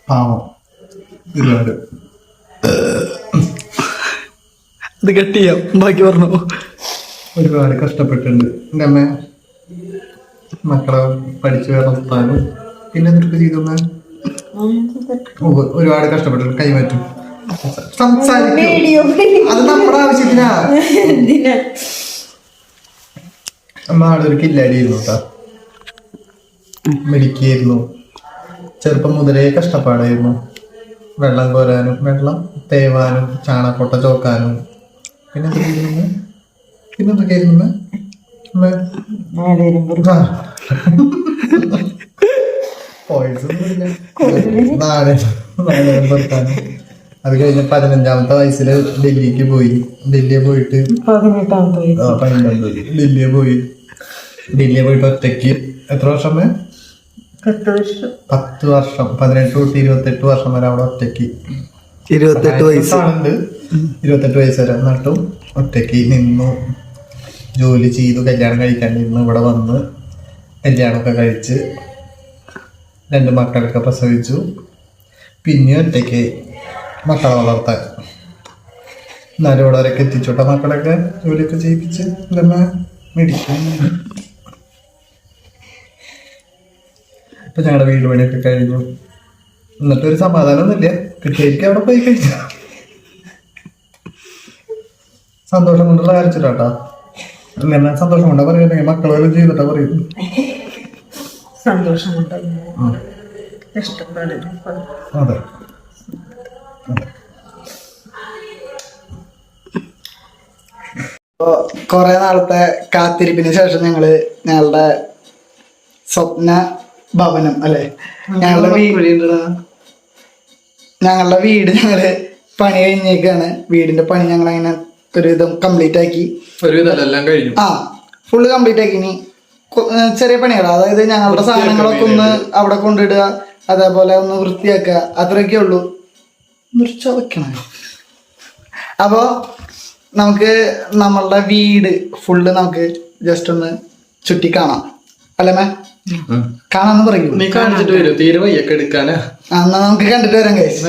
പാവം ഒരുപാട് ഇത് കട്ട് ചെയ്യാം, ബാക്കി പറഞ്ഞു. ഒരുപാട് കഷ്ടപ്പെട്ടിട്ടുണ്ട് എൻ്റെ അമ്മ മക്കളെ പഠിച്ചു വളർത്താനും പിന്നെ എന്തൊക്കെ ചെയ്തു ഒരുപാട് കഷ്ടപ്പെട്ടിട്ടുണ്ട്. കൈമാറ്റും സംസാരിക്കും, അത് നമ്മുടെ ആവശ്യത്തിനാ. അമ്മ ആളൊരു കില്ലാടിയായിരുന്നു കേട്ടോ, മെഡിക്കായിരുന്നു. ചെറുപ്പം മുതലേ കഷ്ടപ്പാടായിരുന്നു. വെള്ളം കോരാനും വെള്ളം തേവാനും ചാണക്കൊട്ട ചോക്കാനും പിന്നെന്തൊക്കെയായിരുന്നു അത് കഴിഞ്ഞ 15-ാമത്തെ വയസ്സില് ഡൽഹിക്ക് പോയി. ഡൽഹിയിൽ പോയിട്ട് 18 ഡൽഹിയിൽ പോയിട്ട് ഒറ്റയ്ക്ക് എത്ര വർഷം? 10 വർഷം, 18 തൊട്ട് 28 വർഷം വരെ അവിടെ ഒറ്റയ്ക്ക്. 28 വയസ്സ് വരെ നട്ടും ഒറ്റയ്ക്ക് നിന്നു, ജോലി ചെയ്തു, കല്യാണം കഴിക്കാൻ നിന്ന് ഇവിടെ വന്ന് കല്യാണമൊക്കെ കഴിച്ച് 2 മക്കളൊക്കെ പ്രസവിച്ചു. പിന്നെ ഒറ്റയ്ക്ക് മക്കളെ വളർത്താൻ എന്നാലും ഇവിടെ വരെയൊക്കെ എത്തിച്ചോട്ടെ. മക്കളൊക്കെ ജോലിയൊക്കെ ചെയ്യിപ്പിച്ച് മേടിക്കും. ഇപ്പൊ ഞങ്ങളുടെ വീട് പണിയൊക്കെ കഴിഞ്ഞു. എന്നിട്ടൊരു സമാധാനമൊന്നുമില്ല, കിട്ടിയിരിക്കും അവിടെ പോയി കഴിഞ്ഞു. സന്തോഷം കൊണ്ടുള്ള കാണിച്ചിട്ടാ. എന്നാ സന്തോഷം കൊണ്ടാ പറയുന്നത്, മക്കളെല്ലാം ചെയ്തിട്ടാ പറയുന്നത്. സന്തോഷം അതെ. കൊറേ നാളത്തെ കാത്തിരിപ്പിന് ശേഷം ഞങ്ങളുടെ സ്വപ്ന ഭവനം അല്ലെ, ഞങ്ങളുടെ വീട് ഞങ്ങള് പണി കഴിഞ്ഞേക്കാണ്. വീടിന്റെ പണി ഞങ്ങൾ അങ്ങനെ ഒരുവിധം കംപ്ലീറ്റ് ആക്കി. ഫുള്ള് കംപ്ലീറ്റ് ആക്കി. ഇനി ചെറിയ പണികളാ, അതായത് ഞങ്ങളുടെ സാധനങ്ങളൊക്കെ ഒന്ന് അവിടെ കൊണ്ടിടുക, അതേപോലെ ഒന്ന് വൃത്തിയാക്കുക, അത്രയൊക്കെ ഉള്ളൂ. വെക്കണം. അപ്പോ നമുക്ക് നമ്മളുടെ വീട് ഫുള്ള് നമുക്ക് ജസ്റ്റ് ഒന്ന് ചുറ്റി കാണാം അല്ലേ മേ? കാണാന്ന് പറയൂ. നീ കാണിച്ചിട്ട് വരും, തീരെ വയ്യൊക്കെ എടുക്കാനാ. എന്നാ നമുക്ക് കണ്ടിട്ട് വരാം guys.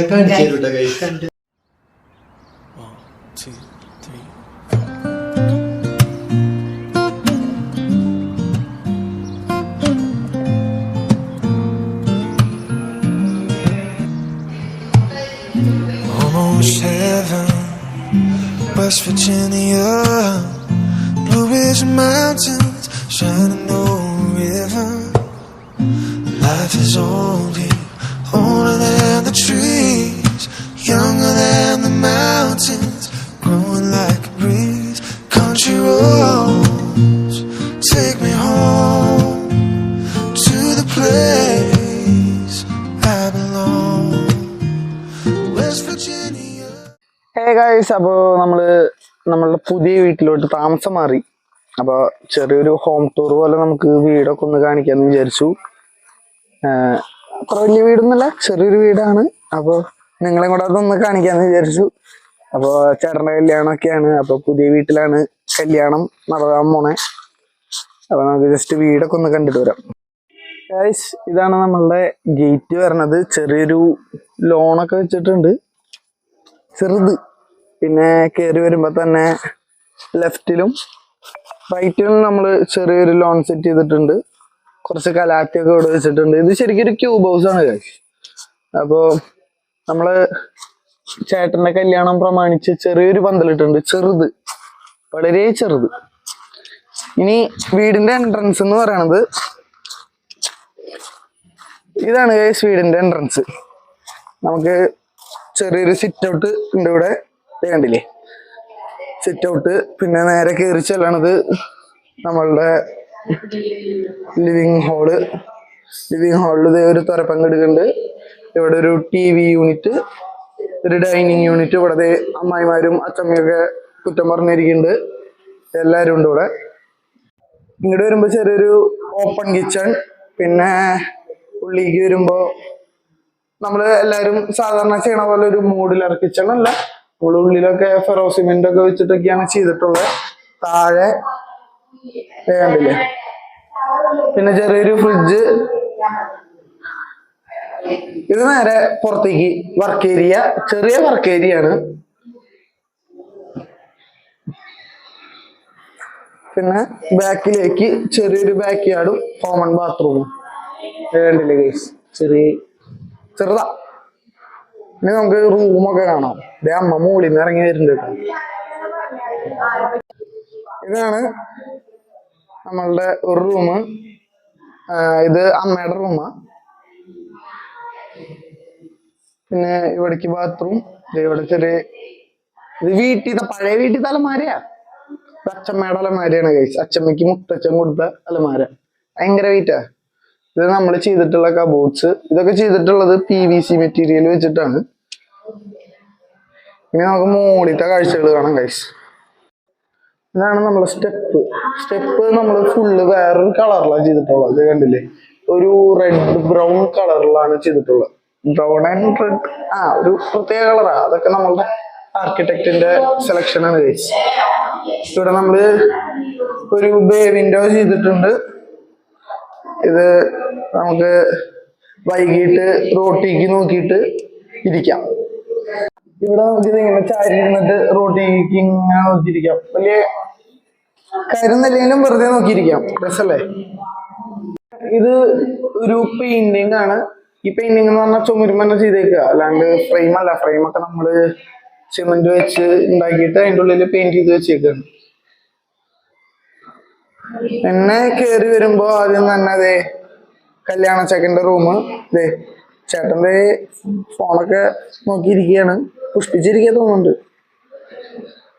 West Virginia, Blue Ridge Mountains, Shenandoah River. Life is older than the trees, younger than the mountains, growing like a breeze. Country roads take me home to the place I belong, West Virginia. Hey guys, അപ്പോൾ നമ്മളുടെ പുതിയ വീട്ടിലോട്ട് താമസം മാറി. അപ്പോൾ ചെറിയൊരു home tour പോലെ നമുക്ക് വീടൊക്കെ ഒന്ന് കാണിക്കാമെന്ന് വിചാരിച്ചു. അത്ര വലിയ വീടൊന്നുമല്ല, ചെറിയൊരു വീടാണ്. അപ്പോൾ നിങ്ങളെ കൂടെ അതൊന്ന് കാണിക്കാമെന്ന് വിചാരിച്ചു. അപ്പോൾ ചേട്ടൻ്റെ കല്യാണമൊക്കെയാണ്, അപ്പോൾ പുതിയ വീട്ടിലാണ് കല്യാണം നടത്താൻ പോണേ. അപ്പോൾ നമുക്ക് ജസ്റ്റ് വീടൊക്കെ ഒന്ന് കണ്ടിട്ട് വരാം. ഗൈസ്, ഇതാണ് നമ്മളുടെ ഗേറ്റ് വരണത്. ചെറിയൊരു ലോണൊക്കെ വെച്ചിട്ടുണ്ട്, ചെറുത്. പിന്നെ കയറി വരുമ്പോൾ തന്നെ ലെഫ്റ്റിലും റൈറ്റിലും നമ്മൾ ചെറിയൊരു ലോൺ സെറ്റ് ചെയ്തിട്ടുണ്ട്. കുറച്ച് കലാത്തിയൊക്കെ ഇവിടെ വെച്ചിട്ടുണ്ട്. ഇത് ശരിക്കും ഒരു ക്യൂബ് ഹൗസ് ആണ് ഗൈസ്. അപ്പോൾ നമ്മള് ചേട്ടന്റെ കല്യാണം പ്രമാണിച്ച് ചെറിയൊരു പന്തലിട്ടുണ്ട്, ചെറുത്, വളരെ ചെറുത്. ഇനി വീടിന്റെ എൻട്രൻസ് എന്ന് പറയണത് ഇതാണ് ഗൈസ്. വീടിന്റെ എൻട്രൻസ് നമുക്ക് ചെറിയൊരു സിറ്റ് ഔട്ട് ഉണ്ട് ഇവിടെ, കണ്ടില്ലേ സിറ്റ് ഔട്ട്. പിന്നെ നേരെ കയറി ചെല്ലണത് നമ്മളുടെ ലിവിങ് ഹാളിൽ ഒരു തുറപ്പങ്കെടുക്കുന്നുണ്ട്. ഇവിടെ ഒരു TV യൂണിറ്റ്, ഒരു ഡൈനിങ് യൂണിറ്റ്. ഇവിടെ അമ്മായിമാരും അച്ചമ്മയൊക്കെ കുറ്റം പറഞ്ഞിരിക്കുന്നുണ്ട്, എല്ലാവരും ഉണ്ട് ഇവിടെ. ഇങ്ങോട്ട് വരുമ്പോ ചെറിയൊരു ഓപ്പൺ കിച്ചൺ. പിന്നെ ഉള്ളിലേക്ക് വരുമ്പോ നമ്മള് എല്ലാരും സാധാരണ ചെയ്യണ പോലെ ഒരു മോഡുലർ കിച്ചൺ അല്ല, നമ്മൾ ഉള്ളിലൊക്കെ ഫെറോ സിമെന്റ് ഒക്കെ വെച്ചിട്ടൊക്കെയാണ് ചെയ്തിട്ടുള്ളത്. താഴെ കണ്ടില്ലേ, പിന്നെ ചെറിയൊരു ഫ്രിഡ്ജ്, ഇത് നേരെ പുറത്തേക്ക് വർക്ക് ഏരിയ, ചെറിയ വർക്ക് ഏരിയ ആണ്. പിന്നെ ബാക്കിലേക്ക് ചെറിയൊരു ബാക്ക് യാർഡും കോമൺ ബാത്റൂമും കണ്ടില്ലേ ഗൈസ്, ചെറുതാ. ഇനി നമുക്ക് റൂമൊക്കെ കാണാം. ഇതേ അമ്മ മുകളിൽ നിന്ന് ഇറങ്ങി വരുന്നുണ്ട്. ഇതാണ് നമ്മളുടെ ഒരു റൂം. ഇത് അമ്മയുടെ റൂമാ. പിന്നെ ഇവിടേക്ക് ബാത്റൂം. ഇവിടെ ചെറിയ ഇത് പഴയ വീട്ടിൽ അലമാരയാ. അച്ഛമ്മയുടെ അലമാരയാണ് കഴിച്ച്. അച്ഛമ്മക്ക് മുത്തച്ഛൻ കൊടുത്ത അലമാര. ഭയങ്കര വെയിറ്റാ. ഇത് നമ്മൾ ചെയ്തിട്ടുള്ള കബോർഡ്സ്. ഇതൊക്കെ ചെയ്തിട്ടുള്ളത് PVC മെറ്റീരിയൽ വെച്ചിട്ടാണ്. ഇനി നമുക്ക് മുകളിലത്തെ കാഴ്ചകൾ കാണാം കഴിച്ച്. ഇതാണ് നമ്മളെ സ്റ്റെപ്പ് നമ്മൾ ഫുള്ള് വേറൊരു കളറിലാണ് ചെയ്തിട്ടുള്ളത്. ഇത് കണ്ടില്ലേ, ഒരു റെഡ് ബ്രൗൺ കളറിലാണ് ചെയ്തിട്ടുള്ളത്. ബ്രൗൺ ആൻഡ് റെഡ്, ഒരു പ്രത്യേക കളറാ. അതൊക്കെ നമ്മളുടെ ആർക്കിടെക്റ്റിന്റെ സെലക്ഷൻ ആണ് ഗൈസ്. ഇവിടെ നമ്മള് ഒരു ബേ വിൻഡോ ചെയ്തിട്ടുണ്ട്. ഇത് നമുക്ക് വൈകിട്ട് റോട്ടിക്ക് നോക്കിയിട്ട് ഇരിക്കാം. ഇവിടെ നമുക്ക് ഇങ്ങനെ ചാരി ഇരുന്നിട്ട് റോട്ടിക്ക് ഇങ്ങനെ നോക്കിയിരിക്കാം. വലിയ കരുന്നില്ലെങ്കിലും വെറുതെ നോക്കിയിരിക്കാം. രസല്ലേ. ഇത് ഒരു പെയിന്റിങ് ആണ്. ഈ പെയിന്റിങ് എന്ന് പറഞ്ഞാൽ ചുമരുമന്നെ ചെയ്തേക്കുക, അല്ലാണ്ട് ഫ്രെയിം അല്ല. ഫ്രെയിമൊക്കെ നമ്മള് സിമെന്റ് വെച്ച് ഉണ്ടാക്കിയിട്ട് അതിൻ്റെ ഉള്ളിൽ പെയിന്റ് ചെയ്ത് വെച്ചേക്കാണ്. പിന്നെ കേറി വരുമ്പോ ആദ്യം തന്നെ അതെ കല്യാണ ചെക്കൻ്റെ റൂം. ഇതേ ചേട്ടന്റെ ഫോണൊക്കെ നോക്കിയിരിക്കുകയാണ്. പുഷ്പിച്ചിരിക്കുക തോന്നുന്നുണ്ട്.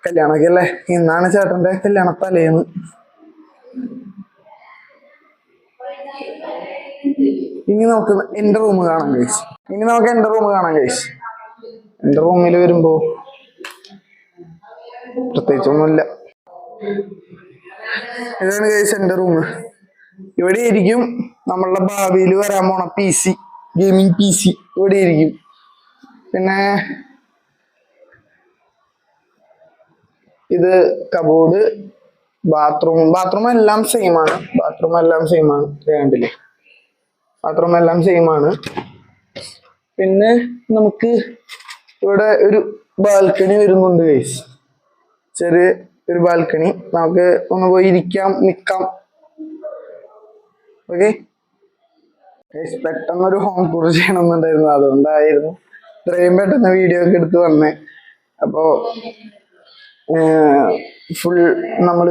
കല്യാണമൊക്കെ അല്ലേ. ഇന്നാണ് ചേട്ടന്റെ കല്യാണത്തലേന്ന്. ഇനി നമുക്ക് എന്റെ റൂം കാണാൻ കഴിച്ചു. എന്റെ റൂമിൽ വരുമ്പോ പ്രത്യേകിച്ചൊന്നുമില്ല. ഇതാണ് കഴിച്ച എന്റെ റൂം. ഇവിടെ ഇരിക്കും നമ്മളുടെ ഭാവിയിൽ വരാൻ പോണ PC, ഗെയിമിംഗ് PC ഇവിടെ ഇരിക്കും. പിന്നെ ഇത് കബോർഡ്, ബാത്റൂം എല്ലാം സെയിം ആണ്. കണ്ടില്ലേ, ബാത്റൂം എല്ലാം സെയിം ആണ്. പിന്നെ നമുക്ക് ഇവിടെ ഒരു ബാൽക്കണി വരുന്നുണ്ട് ഗൈസ്. ചെറിയ ഒരു ബാൽക്കണി. നമുക്ക് ഒന്ന് പോയി നിക്കാം. ഓക്കെ, പെട്ടെന്നൊരു ഹോം ടൂർ ചെയ്യണമെന്നുണ്ടായിരുന്നു. അതുകൊണ്ടായിരുന്നു ഇത്രയും പെട്ടെന്ന് വീഡിയോ ഒക്കെ എടുത്ത് വന്നേ. അപ്പോ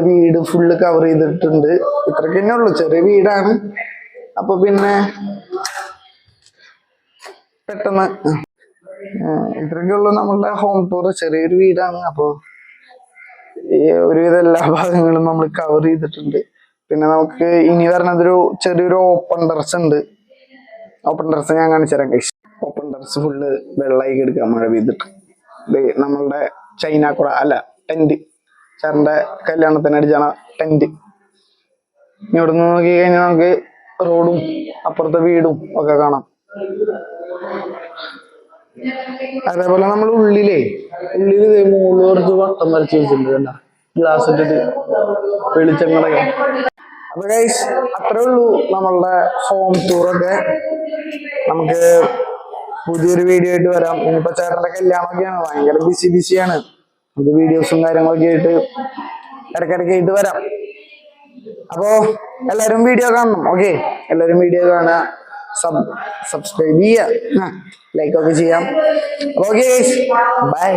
വീട് ഫുള്ള് കവർ ചെയ്തിട്ടുണ്ട്. ഇത്രയ്ക്ക് തന്നെ ഉള്ളു, ചെറിയ വീടാണ്. അപ്പൊ പിന്നെ പെട്ടെന്ന് ഇത്രയൊക്കെ ഉള്ളു നമ്മളുടെ ഹോം ടൂർ. ചെറിയൊരു വീടാണ്. അപ്പൊ ഈ ഒരുവിധ എല്ലാ ഭാഗങ്ങളും നമ്മൾ കവർ ചെയ്തിട്ടുണ്ട്. പിന്നെ നമുക്ക് ഇനി വരണതൊരു ചെറിയൊരു ഓപ്പൺ ടെറസ് ഉണ്ട്. ഓപ്പൺ ടെറസ് ഞാൻ കാണിച്ചു തരാം ഗൈസ്. ഓപ്പൺ ടെറസ് ഫുള്ള് വെള്ളമായി എടുക്കുക മഴ പെയ്തിട്ട്. നമ്മളുടെ ചൈനാക്കുട അല്ല ടെന്റ്, ചേട്ടന്റെ കല്യാണത്തിന് അടിച്ചാണ് ടെന്റ്. ഇവിടെ നിന്ന് നോക്കി കഴിഞ്ഞാൽ നമുക്ക് റോഡും അപ്പുറത്തെ വീടും ഒക്കെ കാണാം. അതേപോലെ നമ്മൾ ഉള്ളില് മുകളിൽ കുറച്ച് വട്ടം വരച്ച് വെച്ചിട്ടുണ്ട്. കണ്ട, ഗ്ലാസ് ഇട്ടിട്ട് വെളിച്ചങ്ങളൊക്കെ. അപ്പൊ ഗൈസ് അത്രേ ഉള്ളൂ നമ്മളുടെ ഹോം ടൂറൊക്കെ. നമുക്ക് പുതിയൊരു വീഡിയോ ആയിട്ട് വരാം. ഇനിയിപ്പോ ചേട്ടന്റെ കല്യാണമൊക്കെയാണ്, ഭയങ്കര ബിസിയാണ്. നമുക്ക് വീഡിയോസും കാര്യങ്ങളൊക്കെ ആയിട്ട് ഇടയ്ക്കിടയ്ക്ക് ആയിട്ട് വരാം. അപ്പോ എല്ലാരും വീഡിയോ കാണണം. ഓക്കെ, എല്ലാരും വീഡിയോ കാണുക, സബ്സ്ക്രൈബ് ചെയ്യുക, ലൈക്ക് ഒക്കെ ചെയ്യാം. Okay, by.